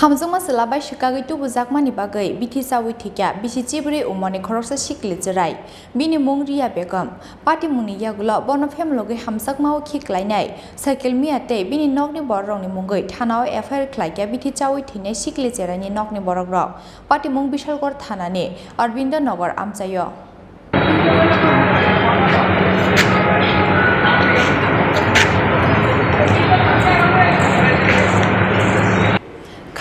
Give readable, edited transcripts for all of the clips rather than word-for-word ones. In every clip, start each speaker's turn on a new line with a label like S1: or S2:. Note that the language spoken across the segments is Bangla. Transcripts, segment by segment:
S1: Hamjakma Swkangwi Swkangwi Tubujakmani bagwi Bithi Chawi Thowikha Bithi Chibri umoni Khoroksa Sikli Chwrai bini mung Riya Begum Party mungni yagulo bono family Hamjakma o khiklainai cycle miate bini nokni borokni mungwi thanao FIR khlaikya Bithi Chawi Thine Sikli Chwraini nokni borokrok Party mung Bishalgor thanani Arvindo Nagar amchayo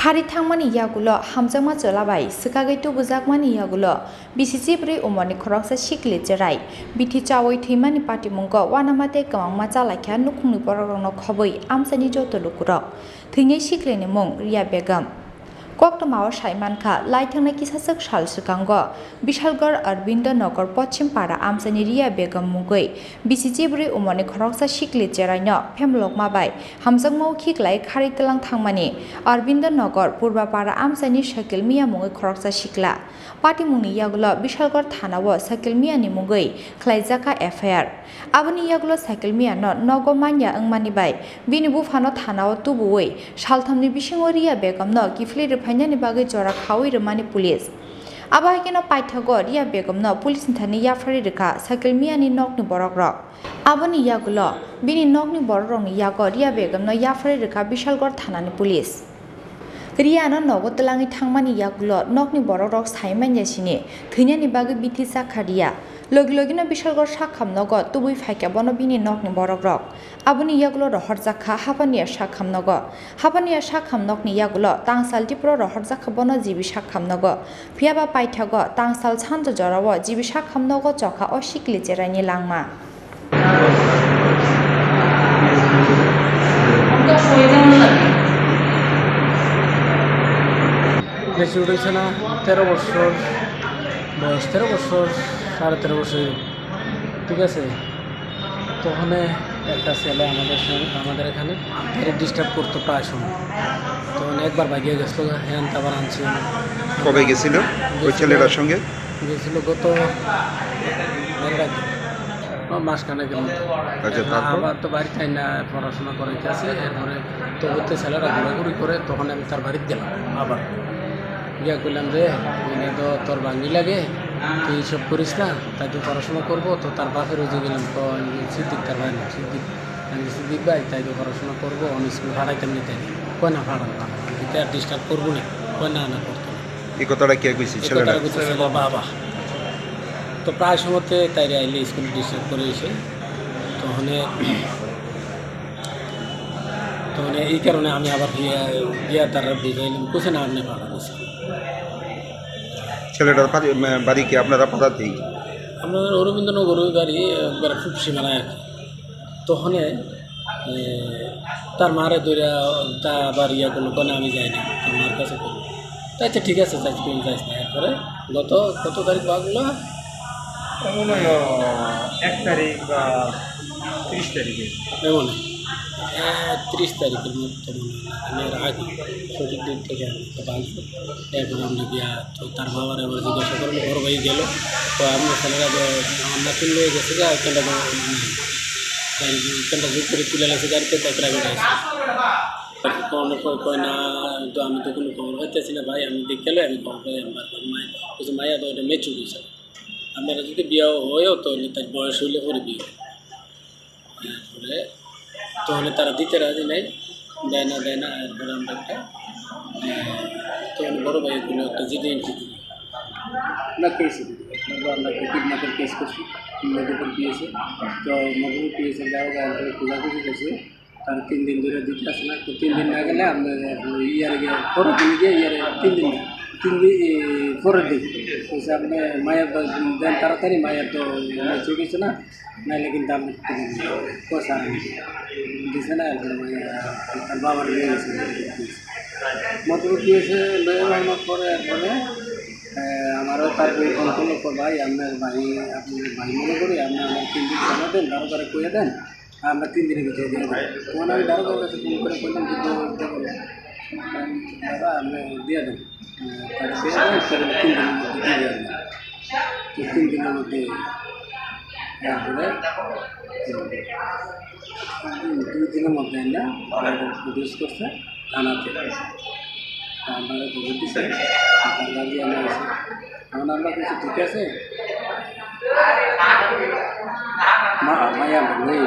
S1: Khari thangmani yagulo Hamjakma Chwla Swkangwi Tubujakmani yagulo Bithi Chibri umoni Khoroksa Sikli Chwrai Bithi Chawi Thimani party mungko wanamate kamangma chalaikha nukhungni borokrokno khoboi amchani joto lukurok thingei Sikli ni mung Riya Begum Koktomao Saimankha Laithangna Kisachak Sal Swkango Bishalgor Arvindo Nagar Pochim Para Amchani Riya Begum mungoi Bithi Chibri umoni Khoroksa Sikli Chwraino Phemlokma bai Hamjakma khiklai khari telang thangmani Arvindo Nagar Purba Para Amchani Cycle Mia mungoi Khoroksa Sikla Party mungni yagulo Bishalgor thanao Cycle Mia ni mungoi khlaijaka FIR Aboni yagulo Cycle Mia no Nogomanya angmani bai bini bufano thanao tubuwi salthamni bisingo Riya Begum no kifli Fainani bagwi jora Chawi rwmani police abahikeno paithago Riya Begum no police ni thani yafari rwkha cycle miani nokni borokrok aboni yagulo bini nokni borokrokni yago Riya Begum no yafari rwkha Bishalgor thanani police Riya no nogo tlangi thangmani yagulo nokni borokrok saimanya sini thwinani bagwi Bithi chakha Riya Logino Bishalgor sakhamnogo tubui phaikya bono bini nokni borokrok aboni yagulo rohorjakha hapaniya sakhamnogo hapaniya sakhamnokni yagulo tangsal Tripura rohorjakha bono jibi sakhamnogo phiaba paithago tangsal chanjo jorao jibi sakhamnogo chokha o Sikli Chwraini langma
S2: বেশি উঠেছে না 13 বছর বয়স 13 বছর 13.5 বছর ঠিক আছে তখন একটা ছেলে আমাদের এখানে ডিস্টার্ব করতো প্রায় সময় তখন একবার ভাগিয়ে গেছিল হ্যাঁ আবার আনছি
S3: কবে গেছিল ওই ছেলেটার সঙ্গে
S2: গেছিল গত মাসখানেকের মতো আবার তো বাড়িতে না পড়াশোনা করে গেছে এরপরে তো হতে ছেলেরা ঘোরাঘুরি করে তখন আমি তার বাড়িতে গেলাম আবার গিয়া করলাম যে তো তোর বাঙ্গি লাগে তুই এইসব করিস না তাই তো পড়াশোনা করবো তো তার বাপের ওই যে গেলাম তো সিদ্দিক তার ভাই না সিদ্দিক ভাই তাই তো পড়াশোনা করবো আমি স্কুল ভাড়াইতাম নিতে কয় না ভাড়ানো এটা আর ডিস্টার্ব করবো না কয় না করতো না
S3: এই কথাটা কে কইছি ছেলেটা
S2: বাবা তো প্রায় সময়তে তাই আইলে স্কুলে ডিস্টার্ব করে এসে তখন এই কারণে আমি আবার বিয়া তার বুঝাইলাম কোথায় না আপনি ভাড়া
S3: ছেলেটার বাড়ি কি আপনারা পাড়াতেই
S2: আমরা অরবিন্দনগর বাড়ি একবার খুব সীমানায় আর কি তখন তার মারে ধরে তা আবার ইয়া করলো কেন আমি যাই না তার মার কাছে করলো তাই তো ঠিক আছে যাইস কোন যাইস না এরপরে কত তারিখ বাগলো
S4: 1 তারিখ বা 30 তারিখে
S2: এমন 30 তারিখের মধ্যে আমার আগে সঠিক দিন থেকে তো বাঁচব এরপরে আমরা গিয়া তো তার বাবার এবার জিজ্ঞাসা করলো বড় ভাই গেল তো আমরা ছেলেরা আমরা তুলে গেছে যা কেনটা যোগ করে তুলে গেছে গাড়িতে তাই প্রাইভেট আছে কয় না তো আমি তো কোনো খবর পাইতেছি না ভাই আমি দেখে গেলে আমি খবর পাই আমার কিছু মায়া তো এটা মেচু গেছে আপনারা যদি বিয়ে হয়েও তাহলে তার বয়স হইলে পরে বিয়ে এরপরে তাহলে তারা দিতে রাজি নাই দেয় না এরপরে আমরা একটা তখন বড়ো ভাইগুলো একটা জিডি এন্ট্রি দিই না কেসে দিই আমরা কিডন্যাপের কেস করছি মেডিকেল পিএসে তো মেডিকেল পিএসে যাওয়া খোঁজাখুঁজি করছে তার 3 দিন ধরে দিতে আসে না তো 3 দিন না গেলে আমরা ইয়ারে গিয়ে পরের দিন গিয়ে ইয়ারে 3 দিন পরের দিন বলছে আপনি মায়ের দেন তাড়াতাড়ি মায়ের তো চুকিয়েছে না নাইলে কিন্তু আপনি পয়সা দিছে না তার বাবার নিয়ে গেছে মতলব দিয়েছে লয়ে আনার পরে এরপরে আমারও তার ফোন করলো ভাই আপনার আপনি ভাই মনে করি আপনি আমার 3 দিন সময় দেন তাড়াতাড়ি কয়ে দেন আমরা 3 দিনের ভিতরে দিয়ে দেবো তখন আমি দাঁড়াবার কাছে ফোন করে বললাম যে দাদা আপনি দিয়ে দেন তারা দিয়ে দেন 3 দিনের মধ্যে দিয়ে দেন 3 দিনের মধ্যে এরপরে 2 দিনের মধ্যে না প্রডিউস করছে থানাতে আমরা খবর দিচ্ছি গার্জিয়ান আছে এখন আমরা কিছু ঠিক আছে মায়া নেই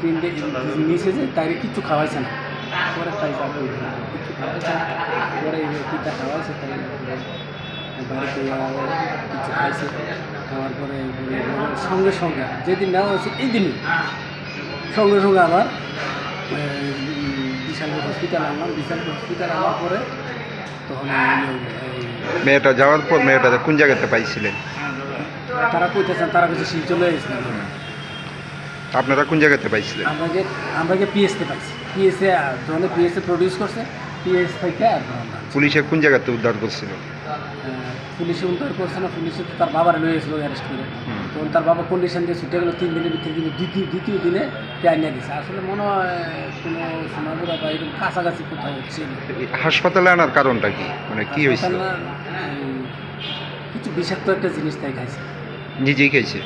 S2: তিনটে নিচে যে তাই কিছু খাওয়াইছে না পরে খাইছে কিছু খাওয়াইছে না পরে কিটা খাওয়াইছে তাই বাড়িতে কিছু খাইছে খাওয়ার পরে সঙ্গে সঙ্গে যেদিন নেওয়া হয়েছে এই দিনই সঙ্গে সঙ্গে আবার বিশাল হসপিটাল আনলাম বিশাল হসপিটাল আনার পরে তখন
S3: মেয়েটা যাওয়ার পর মেয়েটা কোন জায়গাতে পাইছিলেন?
S2: তারা কইতেছেন তারা কিছু শিল চলে এসেছিলেন।
S3: আপনারা কোন জায়গাতে পাইছিলেন?
S2: আমরা যে পিএসতে পাইছি পিএসে যখন পিএসে প্রডিউস করছে পিএস থেকে
S3: পুলিশে কোন জায়গাতে উদ্ধার করছিল?
S2: পুলিশে উদ্ধার করছে না পুলিশে তার বাবার লয়ে গেছিলো অ্যারেস্ট করে তখন তার বাবা কন্ডিশন দিয়ে ছুটে গেলো 3 দিনের ভিতরে কিন্তু দ্বিতীয় দিনে আনিয়ে দিয়েছে আসলে মনে হয় কোনো সোনাগুড়া বা এরকম কাছাকাছি কোথাও হচ্ছে
S3: হাসপাতালে আনার কারণটা কি মানে কি হয়েছিল?
S2: কিছু বিষাক্ত একটা জিনিস তাই খাইছে
S3: নিজেই খাইছে?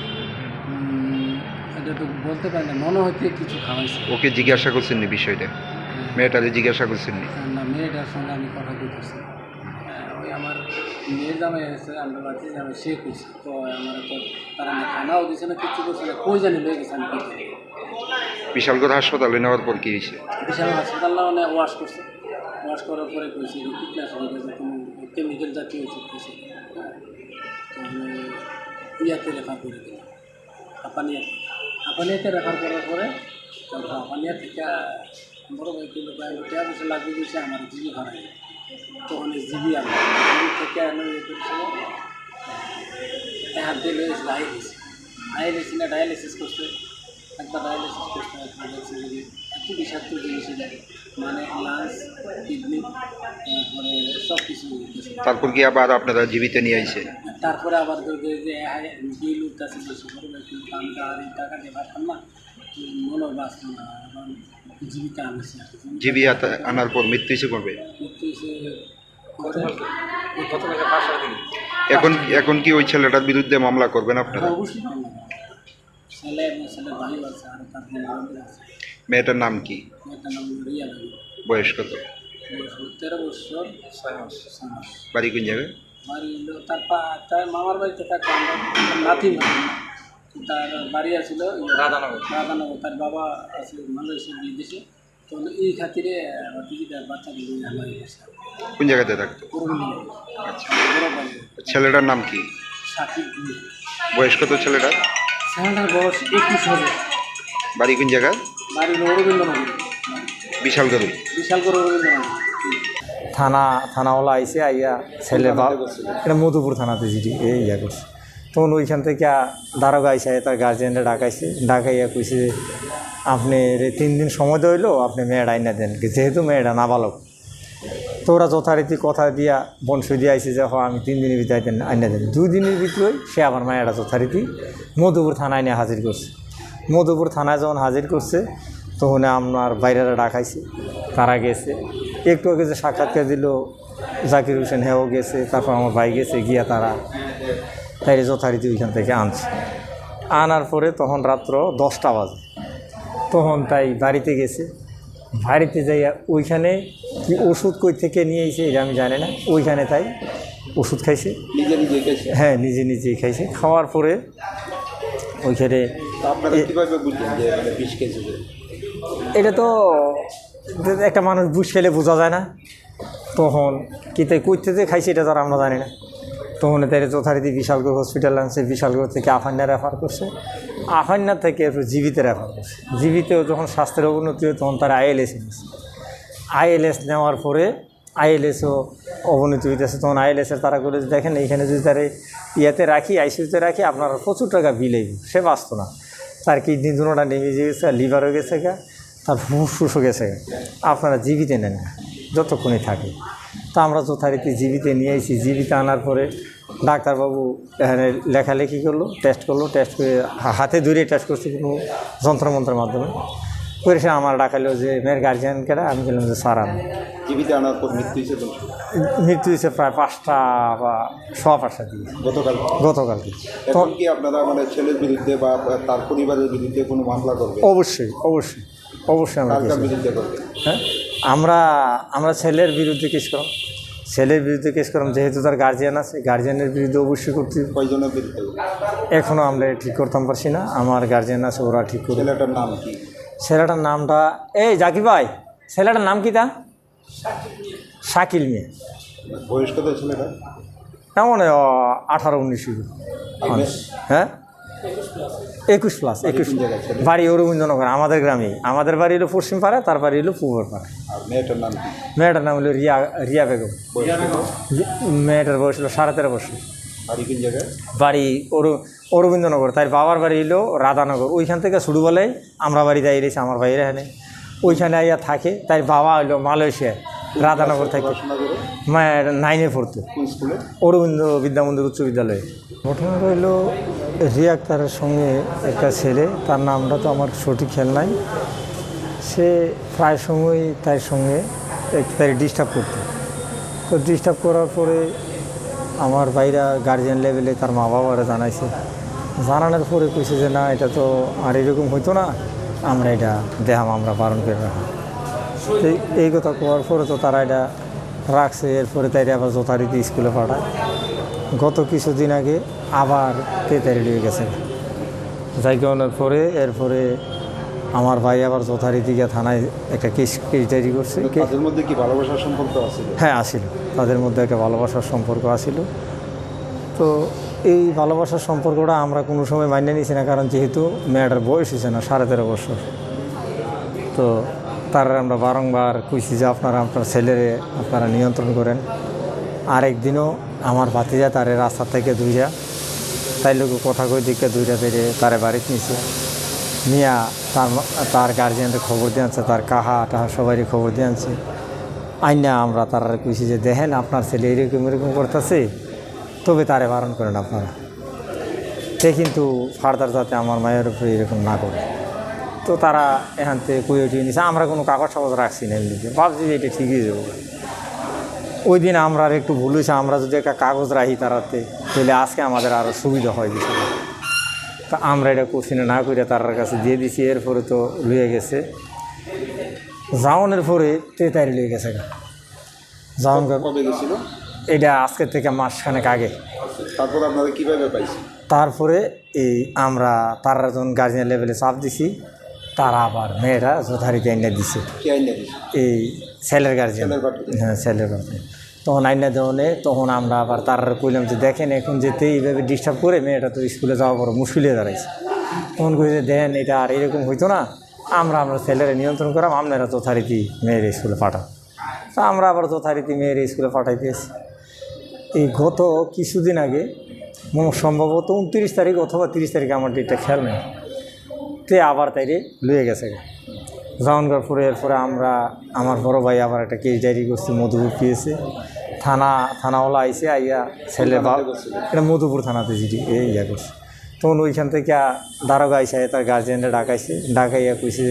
S2: এটা তো বলতে পারি না মনে হইতে কিছু খাওয়াইছে।
S3: ওকে জিজ্ঞাসা করছেন নি বিষয়টা? মেয়েটারে জিজ্ঞাসা করছেন নি?
S2: না মেয়েটার সঙ্গে আমি কথা বলতেছি ওই আমার মেয়ের জামাই আছে আমরা বাড়িতে জামাই সে করছে তো আমার তো তারা না খানাও দিচ্ছে না কিছু করছে না কই জানি লয়ে গেছে আমি
S3: বিশালগড় হাসপাতালে নেওয়ার পর কি হয়েছে?
S2: বিশাল হাসপাতাল না মানে ওয়াশ করছে ওয়াশ করার পরে কইছে কীটনাশক কোনো কেমিক্যাল জাতীয় ওষুধ খেয়েছে তো ইয়াতে রেফার করে দিল হাঁপানিয়াতে রেফার করার পরে হাঁপানিয়া থেকে বড় ভাই কিলো প্রায় 1 বছর লাগবে বলছে আমার জিবি হারাই তখন জিবি আনলো জিবি থেকে আনো ইয়ে করেছিল হাত দিয়ে লয়ে আইএলএসি না ডায়ালিসিস করছে একবার ডায়ালিসিস করতে দেখছে যে এত বিষাক্ত জিনিস মানে লাংস কিডনি তারপরে সব কিছু
S3: তারপর কি আবার আপনারা জীবিত নিয়ে আইছে?
S2: তারপরে আবার যে বিল উঠতেছে বেশি করে আমরা আর এই টাকা দিয়ে পারতাম না মনে বাঁচত না এখন জীবিত আনছে
S3: জীবী আনার পর মৃত্যু হয়েছে কবে?
S2: মৃত্যু
S3: এখন কি ওই ছেলেটার বিরুদ্ধে মামলা করবেন আপনারা?
S2: অবশ্যই ছেলে এবং ছেলের ভাই আছে আর তার আছে।
S3: মেয়েটার নাম কি?
S2: মেয়েটার নাম রিয়া
S3: বয়স কত?
S2: 13 বছর 6 মাস।
S3: বাড়ি কোন জায়গায়?
S2: বাড়ি হলো তার মামার বাড়িতে থাকে নাতি তার বাড়ি আছিল রাধানগর তার বাবা আছে মালয়েশিয়া বিদেশে তো এই খাতিরে বাচ্চা দিদি আমার
S3: কোন জায়গাতে থাকতো?
S2: আচ্ছা
S3: ছেলেটার নাম কি?
S2: সাকিব।
S3: বয়স কত ছেলেটার?
S2: ছেলেটার বয়স 21 হবে।
S3: বাড়ি কোন জায়গায়?
S2: বাড়ি রবীন্দ্রনগর
S3: বিশালগড়
S2: রবীন্দ্রনগর।
S5: থানাওয়ালা আইসে আইয়া ছেলে বাপ এটা মধুপুর থানাতে জিডি এই ইয়া করছে তখন ওইখান থেকে দারোগা আইসে তার গার্জিয়ানরা ডাকাইয়া কইছে যে আপনি 3 দিন সময় দইলো আপনি মেয়েটা আইনা দেন যেহেতু মেয়েটা নাবালক তো ওরা যথারীতি কথা দিয়া বনসই দিয়ে আইসে যে আমি 3 দিনের ভিতরে আইনা দেন 2 দিনের ভিতরে সে আবার মেয়েটা যথারীতি মধুপুর থানায় নিয়ে হাজির করছে। মধুপুর থানায় যখন হাজির করছে তখন আপনার বাইরেরা ডাকাইছে তারা গেছে একটু আগে যে সাক্ষাৎকার দিল জাকির হোসেন হেও গেছে তারপর আমার ভাই গেছে গিয়া তারা তাই যথারীতি ওইখান থেকে আনছে আনার পরে তখন রাত্র 10টা বাজে তখন তাই বাড়িতে গেছে বাড়িতে যাইয়া ওইখানে কি ওষুধ কই থেকে নিয়ে এসে এটা আমি জানি না ওইখানে তাই ওষুধ খাইছে হ্যাঁ নিজেই খাইছে খাওয়ার পরে ওইখানে এটা তো একটা মানুষ বুঝ খেলে বোঝা যায় না তখন কি তাই কইতে যে খাইছে এটা তারা আমরা জানি না তখন তাই যথারীতি বিশালগড় হসপিটাল আনছে বিশালগড় থেকে আফান্না রেফার করছে আফান্না থেকে জীবিতে রেফার করছে জীবিতেও যখন স্বাস্থ্যের অবনতি হয় তখন তারা আইএলএস নেওয়ার পরে আইএলএসও অবনতি হইতেছে তখন আইএলএসের তারা করে দেখেন এইখানে যদি তারা ইয়াতে রাখি আইসিউতে রাখি আপনার প্রচুর টাকা বিল হইব সে বাঁচত না তার কিডনি দুটোটা নেমে গেছে লিভার হয়ে গেছে গা তার ফুসফুসও গেছে গা আপনারা জীবিতে নেন না যতক্ষণই থাকে তো আমরা যথারীতি জীবিতে নিয়ে এসেছি জীবিতে আনার পরে ডাক্তারবাবু এখানে লেখালেখি করলো টেস্ট করে হাতে ধরে টেস্ট করছে কোনো যন্ত্রমন্ত্রের মাধ্যমে করে সে আমার ডাকালো যে মেয়ের গার্জিয়ান কেটা আমি বললাম যে স্যার আমি
S3: জীবিত আনার পর
S5: মৃত্যু হয়েছে প্রায় 5টা বা 5:15 দিয়ে গতকালকে
S3: তখন কি আপনারা মানে ছেলের বিরুদ্ধে বা তার পরিবারের বিরুদ্ধে কোনো মামলা করবেন?
S5: অবশ্যই আমরা
S3: বিরুদ্ধে করবেন?
S5: হ্যাঁ আমরা ছেলের বিরুদ্ধে কেস করলাম, যেহেতু তার গার্জিয়ান আছে, গার্জিয়ানের বিরুদ্ধে অবশ্যই করতে।
S3: কয়জনের বিরুদ্ধে?
S5: এখনও আমরা ঠিক করতাম পারছি না, আমার গার্জিয়ান আছে, ওরা ঠিক করে।
S3: ছেলেটার নাম কি?
S5: ছেলেটার নামটা এই জাকির ভাই, ছেলেটার নাম কি? তা শাকিল মিয়া।
S3: বয়স কত ছেলেটা?
S5: এমন 18-19। হ্যাঁ 21+। বাড়ি রবীন্দ্রনগর, আমাদের গ্রামে। আমাদের বাড়ি হলো পশ্চিম পাড়া, তার বাড়ি হলো পূর্বের পাড়া।
S3: আর মেয়েটার নাম কি?
S5: মেয়েটার নাম হলো রিয়া বেগম। মেয়েটার বয়স হলো 13.5 বছর।
S3: বাড়ি কোন জায়গায়?
S5: বাড়ি রবীন্দ্রনগর। তার বাবার বাড়ি হলো রাধানগর। ওইখান থেকে ছোটোবেলায় আমরা বাড়ি যাই রয়েছি, আমার ভাইয়ের এখানে ওইখানে আইয়া থাকে। তাই বাবা হলো মালয়েশিয়া রাধানগর থেকে 9-এ পড়তো, অরবিন্দ বিদ্যামন্দির উচ্চ বিদ্যালয়ে। ঘটনা রইল রিয়া আক্তারের সঙ্গে একটা ছেলে, তার নামটা তো আমার সঠিক খেয়াল নাই, সে প্রায় সময়ই তার সঙ্গে তার ডিস্টার্ব করতো। তো ডিস্টার্ব করার পরে আমার ভাইরা গার্জিয়ান লেভেলে তার মা বাবারা জানাইছে, জানানোর পরে কইছে যে না, এটা তো আর এরকম হইতো না, আমরা এটা দেখাম, আমরা বারণ করে রাখা। এই কথা কোয়ার পরে তো তারা এটা রাখছে। এরপরে তাই আবার যথারীতি স্কুলে পাঠায়। গত কিছুদিন আগে আবার 3 তারিখ হয়ে গেছে জায়গানোর পরে। এরপরে আমার ভাই আবার যথারীতি গিয়ে থানায় একটা কেস ডায়েরি করছে।
S3: তাদের মধ্যে কি ভালোবাসার সম্পর্ক আছিল?
S5: হ্যাঁ আসিল, তাদের মধ্যে একটা ভালোবাসার সম্পর্ক আসিল। তো এই ভালোবাসার সম্পর্কটা আমরা কোনো সময় মানিয়ে নিছি না, কারণ যেহেতু মেয়েটার বয়স হয়েছে না 13.5 বছর। তো তারা আমরা বারংবার কইছি যে আপনার ছেলেরে আপনারা নিয়ন্ত্রণ করেন। আরেকদিনও আমার ভাতিজা তারে রাস্তা থেকে দুইটা, তাই লোক কথা কই দিকে দুইটা বেড়ে তারে বাড়িতে নিছে, নিয়া তার গার্জিয়ানদের খবর দিয়ে আনছে, তার কাহা টাহা সবারই খবর দিয়ে আনছে। আইনা আমরা তারা কইছি যে দেখেন আপনার ছেলে এরকম করতেছে, তবে তারে বারণ করেন আপনারা, সে কিন্তু ফার্দার যাতে আমার মায়ের উপরে এরকম না করে। তো তারা এখান থেকে কই উঠিয়ে নিছে। আমরা কোনো কাগজ টাগজ রাখছি না, এমনিতে ভাবছি যে এটা ঠিকই যাবো। ওই দিন আমরা আর একটু ভুল হয়েছে, আমরা যদি একটা কাগজ রাখি তারাতে, তাহলে আজকে আমাদের আরও সুবিধা হয় বিষয়টা। তা আমরা এটা করছি না, করে তার কাছে দিয়ে দিছি। এরপরে তো লুয়ে গেছে, জাওনের পরে 3 তারিখ লুয়ে গেছে। জাওন
S3: কবে গেছিল?
S5: এটা আজকের থেকে মাসখানেক আগে।
S3: তারপর আপনারা কীভাবে পাইছি?
S5: তারপরে এই আমরা তারা যখন গার্জিয়ান লেভেলে চাপ দিছি, তারা আবার মেয়েরা যথারীতি আইনা দিছে। এই ছেলের গার্জিয়ান, হ্যাঁ ছেলের গার্জিয়ান। তখন আইনা দেওয়ানে তখন আমরা আবার তারা কইলাম যে দেখেন এখন যেতে এইভাবে ডিস্টার্ব করে মেয়েটা তো স্কুলে যাওয়া বড় মুশকিল হয়ে দাঁড়াইছে। তখন কই যে দেন এটা আর এরকম হইতো না, আমরা ছেলেরা নিয়ন্ত্রণ করাম, আপনারা যথারীতি মেয়ের স্কুলে পাঠান। তা আমরা আবার যথারীতি মেয়ের স্কুলে পাঠাইতেছি। এই গত কিছুদিন আগে সম্ভবত 29 তারিখ অথবা 30 তারিখে, আমার ডেটটা খেয়াল নেই, তে আবার তাইরে লুয়ে গেছে। জাউনগড় পরে এরপরে আমার বড় ভাই আবার একটা কেস ডায়েরি করছে, মধুপুর পিয়েছে। থানাওয়ালা আইসে আইয়া ছেলে এটা মধুপুর থানাতে জিডি ইয়া করছে। তখন ওইখান থেকে দারোগা আইসে তার গার্জিয়ানরা ডাকাইয়া কইছে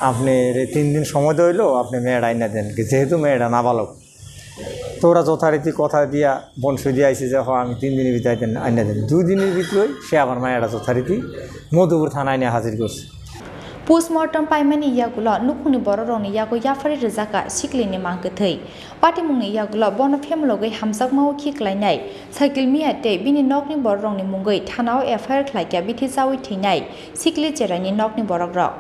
S5: আপনি 3 দিন সময় দইল, আপনি মেয়েটা আইনা দেন, যেহেতু মেয়েটা নাবালক। তো ওরা যথারীতি কথা দিয়া বনসই দিয়ে আইসে যে আমি 3 দিনের ভিতরে আইনা দেন। 2 দিনের ভিতরেই সে আবার মায়েরা যথারীতি মধুপুর থানায় নিয়ে হাজির করছে।
S1: पोस्टमर्टम पाइमानि यागुलो नुखुनि बररनि यागो याफारि रजाका सिक्लिनि मांगथै पाटिमुंनि यागुलो बन फेमलगै हामजाकमाव खिख्लायनाय साइकेल मियाते बिनि नकनि बररनि मुंगै थानाव एफआईआर ख्लायख्या बिथि चावि थैनाय सिक्लि जेरानि नकनि बरग्रक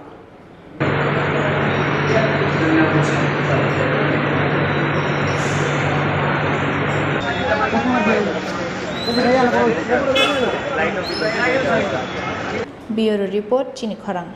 S1: ब्यूरो रिपोर्ट चिनी खरां।